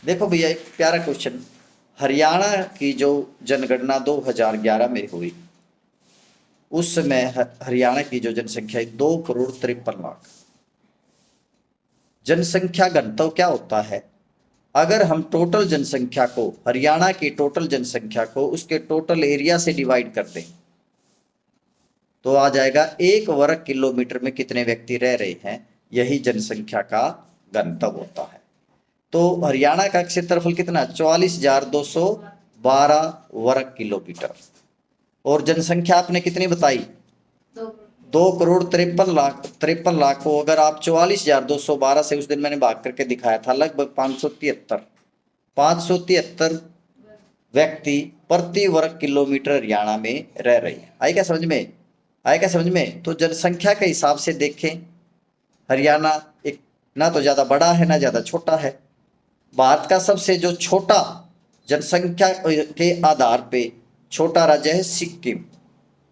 देखो भैया एक प्यारा क्वेश्चन। हरियाणा की जो जनगणना 2011 में हुई, उस समय हरियाणा की जो जनसंख्या 2,53,00,000। जनसंख्या घनत्व क्या होता है? अगर हम टोटल जनसंख्या को, हरियाणा की टोटल जनसंख्या को उसके टोटल एरिया से डिवाइड कर दें तो आ जाएगा 1 वर्ग किलोमीटर में कितने व्यक्ति रह रहे हैं, यही जनसंख्या का घनत्व होता है। तो हरियाणा का क्षेत्रफल कितना? 44,212 वर्ग किलोमीटर। और जनसंख्या आपने कितनी बताई? 2,53,00,000 को अगर आप 44,212 से, उस दिन मैंने भाग करके दिखाया था, लगभग 573 व्यक्ति प्रति वर्ग किलोमीटर हरियाणा में रह रही है। आए क्या समझ में? आए क्या समझ में? तो जनसंख्या के हिसाब से देखें, हरियाणा एक ना तो ज्यादा बड़ा है ना ज्यादा छोटा है। भारत का सबसे जो छोटा जनसंख्या के आधार पे छोटा राज्य है सिक्किम,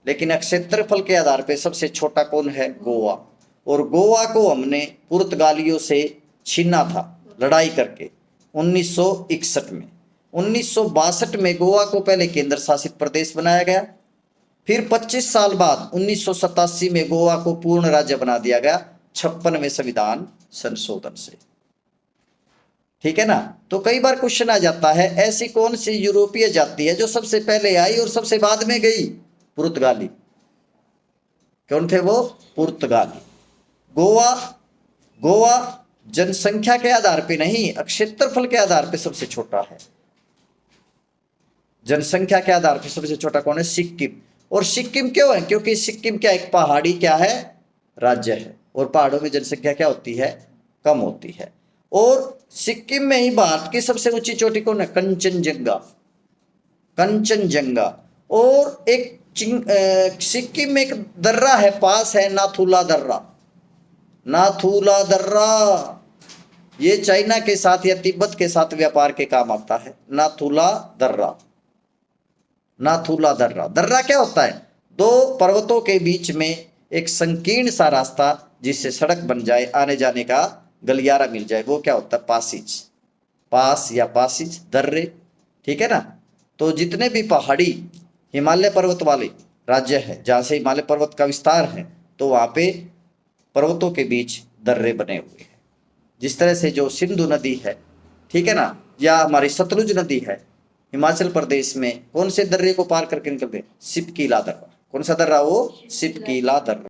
लेकिन क्षेत्रफल के आधार पे सबसे छोटा कौन है? गोवा। और गोवा को हमने पुर्तगालियों से छीना था लड़ाई करके 1961 में। 1962 में गोवा को पहले केंद्र शासित प्रदेश बनाया गया, फिर 25 साल बाद 1987 में गोवा को पूर्ण राज्य बना दिया गया 56वें संविधान संशोधन से। ठीक है ना? तो कई बार क्वेश्चन आ जाता है, ऐसी कौन सी यूरोपीय जाति है जो सबसे पहले आई और सबसे बाद में गई? पुर्तगाली। कौन थे वो? पुर्तगाली। गोवा जनसंख्या के आधार पे नहीं, क्षेत्रफल के आधार पे सबसे छोटा है। जनसंख्या के आधार पे सबसे छोटा कौन है? सिक्किम। और सिक्किम क्यों है? क्योंकि सिक्किम क्या एक पहाड़ी क्या है? राज्य है। और पहाड़ों में जनसंख्या क्या होती है? कम होती है। और सिक्किम में ही भारत की सबसे ऊंची चोटी कौन है? कंचनजंगा। कंचनजंगा। और एक सिक्किम में एक दर्रा है, पास है, नाथुला दर्रा। नाथुला दर्रा ये चाइना के साथ या तिब्बत के साथ व्यापार के काम आता है। नाथुला दर्रा। नाथुला दर्रा। दर्रा क्या होता है? दो पर्वतों के बीच में एक संकीर्ण सा रास्ता, जिससे सड़क बन जाए, आने जाने का गलियारा मिल जाए, वो क्या होता है? पासिज। पास या पासिज, दर्रे। ठीक है ना? तो जितने भी पहाड़ी हिमालय पर्वत वाले राज्य है, जहां से हिमालय पर्वत का विस्तार है, तो वहां पे पर्वतों के बीच दर्रे बने हुए हैं। जिस तरह से जो सिंधु नदी है, ठीक है ना, या हमारी सतलुज नदी है, हिमाचल प्रदेश में कौन से दर्रे को पार करके निकलते? सिपकीला दर्रा। कौन सा दर्रा? वो सिपकीला दर्रा।